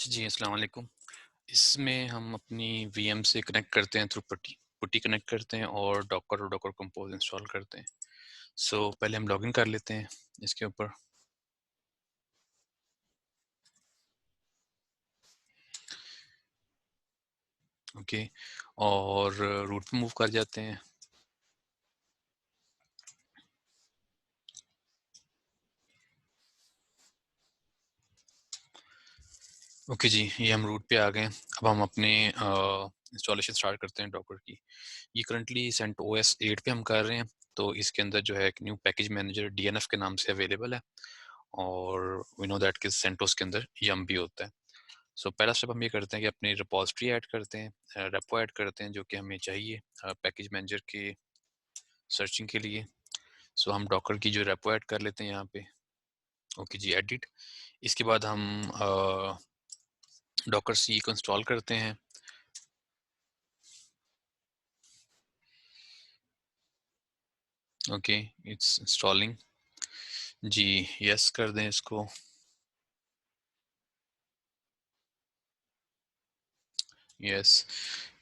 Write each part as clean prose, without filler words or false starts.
जी, अस्सलाम वालेकुम। इसमें हम अपनी वीएम से कनेक्ट करते हैं थ्रू पुट्टी पुट्टी कनेक्ट करते हैं और डॉकर कंपोज इंस्टॉल करते हैं। पहले हम लॉगिन कर लेते हैं इसके ऊपर। ओके, और रूट पे मूव कर जाते हैं। ओके जी, ये हम रूट पे आ गए। अब हम अपने इंस्टॉलेशन स्टार्ट करते हैं डॉकर की। ये करंटली CentOS 8 पे हम कर रहे हैं, तो इसके अंदर जो है एक न्यू पैकेज मैनेजर DNF के नाम से अवेलेबल है, और वी नो दैट कि CentOS के अंदर यम भी होता है। पहला स्टेप हम ये करते हैं कि अपनी रिपॉजिटरी ऐड करते हैं, रेपो ऐड करते हैं, जो कि हमें चाहिए पैकेज मैनेजर के सर्चिंग के लिए। हम डॉकर की जो रेपो ऐड कर लेते हैं यहाँ पे। ओके जी, एडिट। इसके बाद हम डॉकर सी को इंस्टॉल करते हैं। Okay, it's installing. जी, यस कर दें इसको। यस,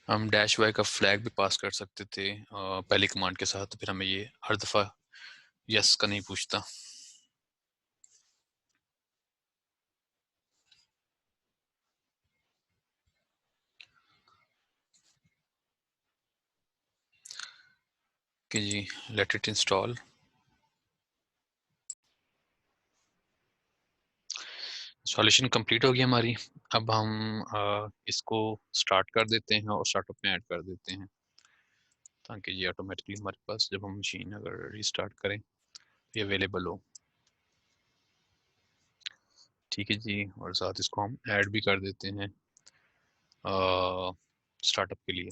हम डैश वाई का फ्लैग भी पास कर सकते थे पहली कमांड के साथ, तो फिर हमें ये हर दफ़ा यस का नहीं पूछता। कि जी, let it install. Installation complete हो गई हमारी। अब हम इसको स्टार्ट कर देते हैं और स्टार्टअप में ऐड कर देते हैं, ताकि ये ऑटोमेटिकली हमारे पास जब हम मशीन अगर रीस्टार्ट करें तो ये अवेलेबल हो। ठीक है जी, और साथ इसको हम ऐड भी कर देते हैं स्टार्टअप के लिए।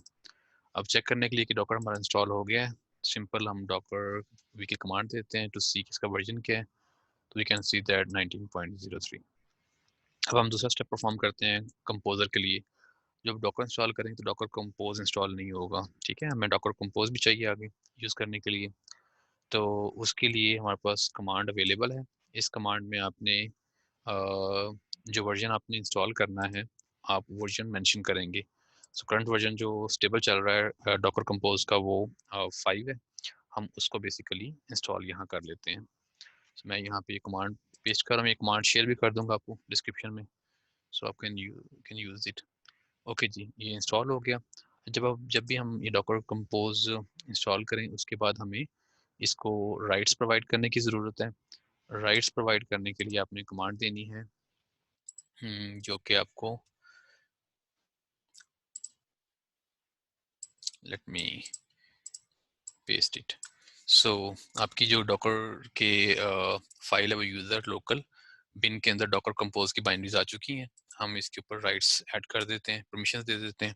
अब चेक करने के लिए कि डॉकर हमारा इंस्टॉल हो गया है, सिंपल हम डॉकर वी की कमांड देते हैं टू सी इसका वर्जन क्या है, तो वी कैन सी दैट 19.03। अब हम दूसरा स्टेप परफॉर्म करते हैं कंपोजर के लिए। जब डॉकर इंस्टॉल करेंगे तो डॉकर कंपोज इंस्टॉल नहीं होगा। ठीक है, हमें डॉकर कंपोज भी चाहिए आगे यूज़ करने के लिए। तो उसके लिए हमारे पास कमांड अवेलेबल है। इस कमांड में आपने जो वर्जन आपने इंस्टॉल करना है, आप वर्जन मेंशन करेंगे। करंट वर्जन जो स्टेबल चल रहा है डॉकर कंपोज का, वो 5 है। हम उसको बेसिकली इंस्टॉल यहाँ कर लेते हैं। मैं यहाँ पे ये कमांड पेस्ट कर रहा हूँ, ये कमांड शेयर भी कर दूंगा आपको डिस्क्रिप्शन में, सो आप कैन यूज़ इट। ओके जी, ये इंस्टॉल हो गया। जब भी हम ये डॉकर कंपोज इंस्टॉल करें, उसके बाद हमें इसको राइट्स प्रोवाइड करने की ज़रूरत है। राइट्स प्रोवाइड करने के लिए आपने कमांड देनी है, जो कि आपको, लेट मी पेस्ट इट। आपकी जो डॉकर के फाइल है वो यूज़र लोकल बिन के अंदर डॉकर कंपोज की बाइनरीज आ चुकी हैं। हम इसके ऊपर राइट्स ऐड कर देते हैं, परमिशंस दे देते हैं।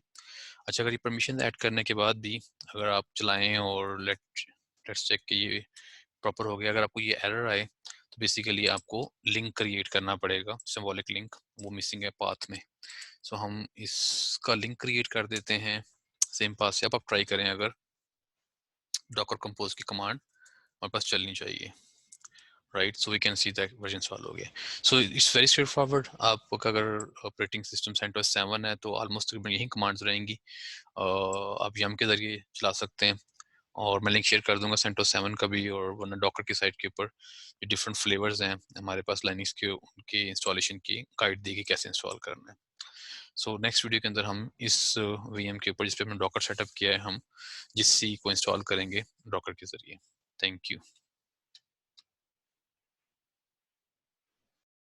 अच्छा, अगर ये परमिशन ऐड करने के बाद भी अगर आप चलाएं और लेट्स चेक कि ये प्रॉपर हो गया, अगर आपको ये एरर आए तो बेसिकली आपको लिंक क्रिएट करना पड़ेगा, सिंबॉलिक लिंक, वो मिसिंग है पाथ में। हम इसका लिंक क्रिएट कर देते हैं सेम पाथ से। अब आप ट्राई करें, अगर डॉकर कंपोज की कमांड हमारे पास चलनी चाहिए, right. We can see that version solve हो गया। It's very straightforward. आपका अगर ऑपरेटिंग सिस्टम CentOS 7 है तो ऑलमोस्ट तकरीबन यही कमांड्स रहेंगी, आप यम के ज़रिए चला सकते हैं। और मैं लिंक शेयर कर दूंगा CentOS 7 का भी, और वरना डॉकर की साइट के ऊपर जो डिफरेंट फ्लेवर्स हैं हमारे पास लाइनिक्स के, उनके इंस्टॉलेशन की गाइड दी गई कैसे इंस्टॉल करना है। नेक्स्ट वीडियो के अंदर हम इस वीएम के ऊपर जिस पे हमने डॉकर सेटअप किया है, हम जिस सी को इंस्टॉल करेंगे डॉकर के ज़रिए। Thank you.